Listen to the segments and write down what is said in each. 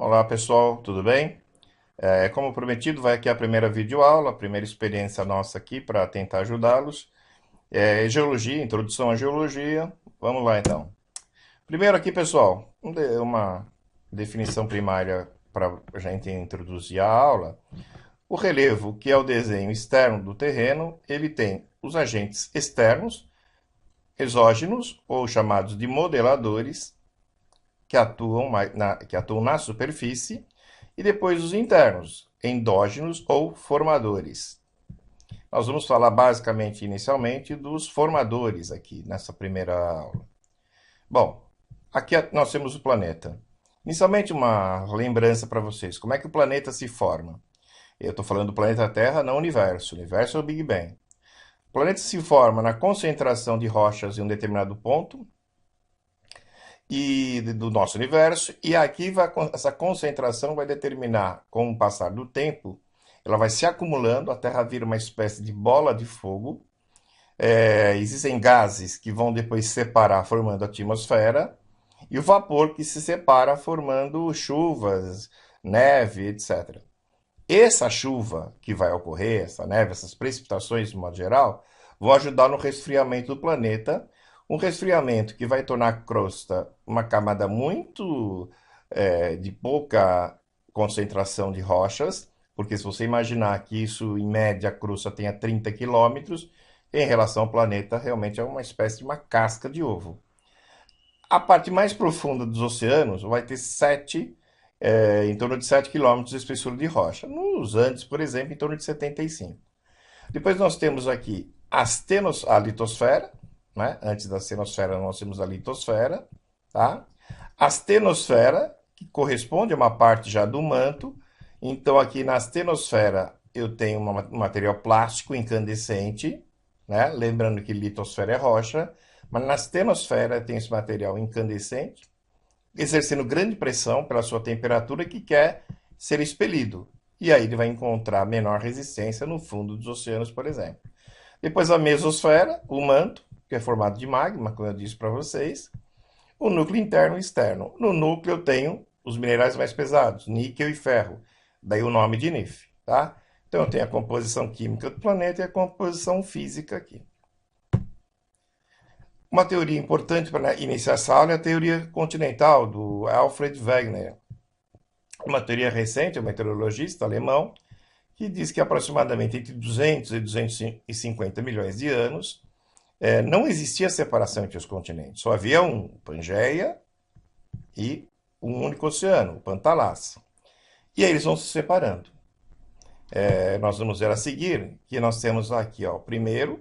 Olá pessoal, tudo bem? Como prometido, vai aqui a primeira videoaula, a primeira experiência nossa aqui para tentar ajudá-los. Geologia, introdução à geologia. Vamos lá então. Primeiro aqui, pessoal, uma definição primária para a gente introduzir a aula. O relevo, que é o desenho externo do terreno, ele tem os agentes externos, exógenos, ou chamados de modeladores, que atuam na superfície, e depois os internos, endógenos ou formadores. Nós vamos falar basicamente, inicialmente, dos formadores aqui nessa primeira aula. Bom, aqui nós temos o planeta. Inicialmente, uma lembrança para vocês: como é que o planeta se forma? Eu estou falando do planeta Terra, não universo. O universo é o Big Bang. O planeta se forma na concentração de rochas em um determinado ponto do nosso universo, e aqui essa concentração vai determinar, com o passar do tempo, ela vai se acumulando, a Terra vira uma espécie de bola de fogo. Existem gases que vão depois se separar, formando a atmosfera, e o vapor que se separa, formando chuvas, neve, etc. Essa chuva que vai ocorrer, essa neve, essas precipitações, de modo geral, vão ajudar no resfriamento do planeta. Um resfriamento que vai tornar a crosta uma camada muito de pouca concentração de rochas, porque se você imaginar que isso, em média, a crosta tenha 30 quilômetros, em relação ao planeta, realmente é uma espécie de uma casca de ovo. A parte mais profunda dos oceanos vai ter em torno de 7 quilômetros de espessura de rocha. Nos Andes, por exemplo, em torno de 75. Depois nós temos aqui a litosfera, né? Antes da senosfera nós temos a litosfera, tá? A astenosfera, que corresponde a uma parte já do manto. Então aqui na astenosfera eu tenho um material plástico incandescente, né? Lembrando que litosfera é rocha, mas na astenosfera tem esse material incandescente, exercendo grande pressão pela sua temperatura, que quer ser expelido. E aí ele vai encontrar menor resistência no fundo dos oceanos, por exemplo. Depois a mesosfera, o manto, que é formado de magma, como eu disse para vocês. O núcleo interno e externo. No núcleo eu tenho os minerais mais pesados, níquel e ferro. Daí o nome de NIF, tá? Então eu tenho a composição química do planeta e a composição física aqui. Uma teoria importante para iniciar essa aula é a teoria continental, do Alfred Wegener. Uma teoria recente, um meteorologista alemão, que diz que aproximadamente entre 200 e 250 milhões de anos não existia separação entre os continentes. Só havia um, Pangeia, e um único oceano, o Pantalás. E aí eles vão se separando. Nós vamos ver a seguir que nós temos aqui, ó, o primeiro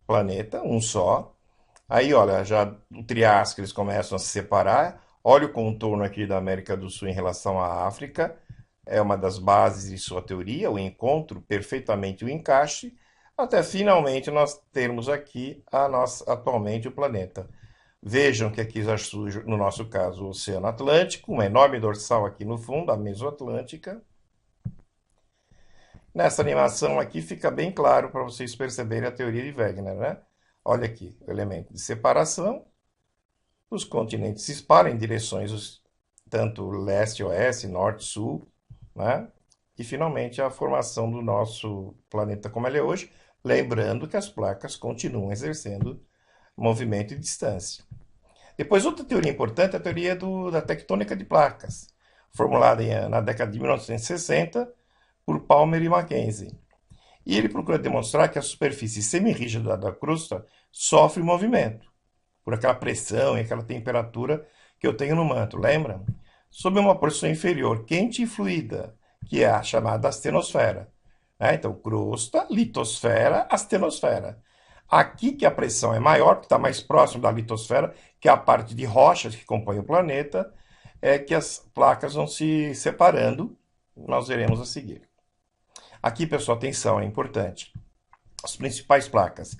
planeta, um só. Aí, olha, já o Triássico eles começam a se separar. Olha o contorno aqui da América do Sul em relação à África. É uma das bases de sua teoria, o encontro, perfeitamente o encaixe, até finalmente nós termos aqui atualmente o planeta. Vejam que aqui já surge, no nosso caso, o Oceano Atlântico, uma enorme dorsal aqui no fundo, a Mesoatlântica. Nessa animação aqui fica bem claro para vocês perceberem a teoria de Wegener, né? Olha aqui, o elemento de separação. Os continentes se separam em direções tanto leste, oeste, norte, sul, né? E finalmente a formação do nosso planeta como ele é hoje, lembrando que as placas continuam exercendo movimento e distância. Depois, outra teoria importante é a teoria da tectônica de placas, formulada na década de 1960 por Palmer e Mackenzie. E ele procura demonstrar que a superfície semirrígida da crosta sofre movimento, por aquela pressão e aquela temperatura que eu tenho no manto, lembra? Sob uma porção inferior, quente e fluida, que é a chamada astenosfera. Então, crosta, litosfera, astenosfera. Aqui que a pressão é maior, que está mais próximo da litosfera, que é a parte de rochas que compõe o planeta, é que as placas vão se separando, nós veremos a seguir. Aqui, pessoal, atenção, é importante. As principais placas.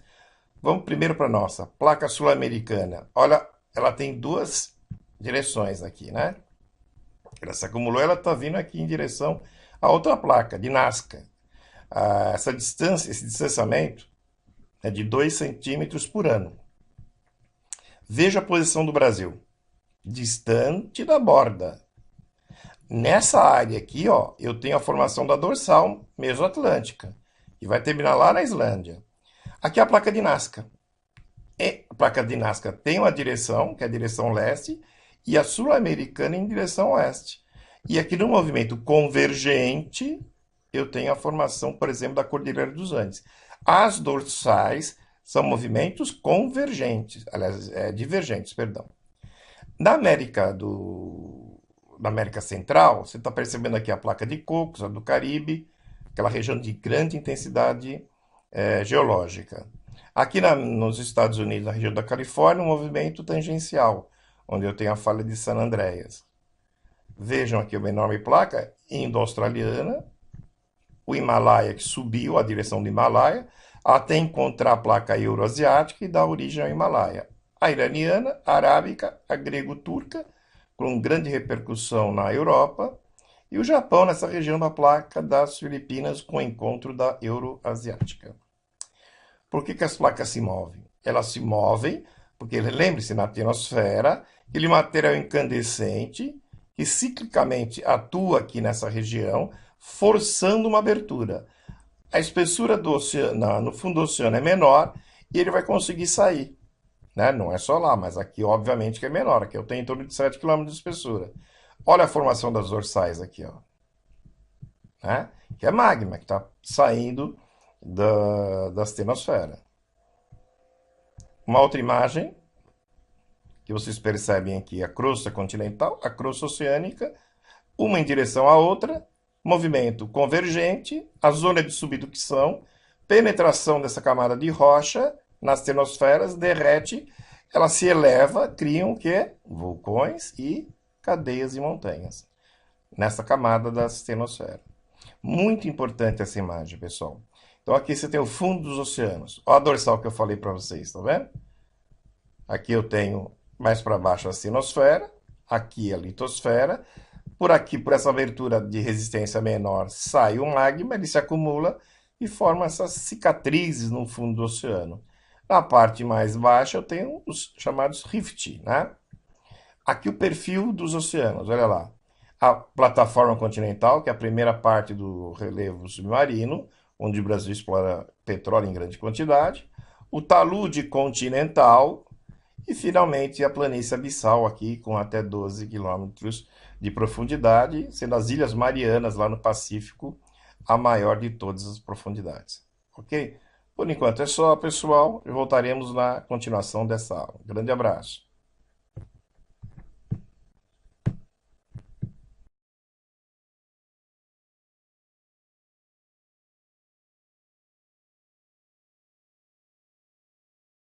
Vamos primeiro para a nossa placa sul-americana. Olha, ela tem duas direções aqui, né? Ela se acumulou, ela está vindo aqui em direção a outra placa, de Nazca. Essa distância, esse distanciamento é de 2 centímetros por ano. Veja a posição do Brasil. Distante da borda. Nessa área aqui, ó, eu tenho a formação da dorsal mesoatlântica, que vai terminar lá na Islândia. Aqui é a placa de Nazca. E a placa de Nazca tem uma direção, que é a direção leste, e a sul-americana em direção oeste. E aqui no movimento convergente, eu tenho a formação, por exemplo, da Cordilheira dos Andes. As dorsais são movimentos convergentes, aliás, divergentes, perdão. Na da América Central, você está percebendo aqui a placa de Cocos, a do Caribe, aquela região de grande intensidade geológica. Aqui nos Estados Unidos, na região da Califórnia, um movimento tangencial, onde eu tenho a falha de San Andreas. Vejam aqui uma enorme placa indo-australiana, o Himalaia que subiu a direção do Himalaia, até encontrar a placa euroasiática e dar origem ao Himalaia. A iraniana, a arábica, a grego-turca, com grande repercussão na Europa, e o Japão nessa região da placa das Filipinas com o encontro da euroasiática. Por que as placas se movem? Elas se movem porque, lembre-se, na ionosfera, aquele material incandescente que ciclicamente atua aqui nessa região, forçando uma abertura. A espessura do oceano, no fundo do oceano é menor e ele vai conseguir sair. Né? Não é só lá, mas aqui obviamente que é menor. Aqui eu tenho em torno de 7 km de espessura. Olha a formação das dorsais aqui, ó. Né? Que é magma, que está saindo da astenosfera. Uma outra imagem que vocês percebem aqui, a crosta continental, a crosta oceânica, uma em direção à outra, movimento convergente, a zona de subducção, penetração dessa camada de rocha nas astenosferas, derrete, ela se eleva, criam o quê? Vulcões e cadeias de montanhas nessa camada da astenosfera. Muito importante essa imagem, pessoal. Então aqui você tem o fundo dos oceanos. Olha a dorsal que eu falei para vocês, tá vendo? Aqui eu tenho mais para baixo a astenosfera, aqui a litosfera. Por aqui, por essa abertura de resistência menor, sai o magma, ele se acumula e forma essas cicatrizes no fundo do oceano. Na parte mais baixa eu tenho os chamados rift, né? Aqui o perfil dos oceanos, olha lá. A plataforma continental, que é a primeira parte do relevo submarino, onde o Brasil explora petróleo em grande quantidade. O talude continental e, finalmente, a planície abissal aqui, com até 12 quilômetros de profundidade, sendo as Ilhas Marianas, lá no Pacífico, a maior de todas as profundidades. Ok? Por enquanto é só, pessoal. Voltaremos na continuação dessa aula. Grande abraço.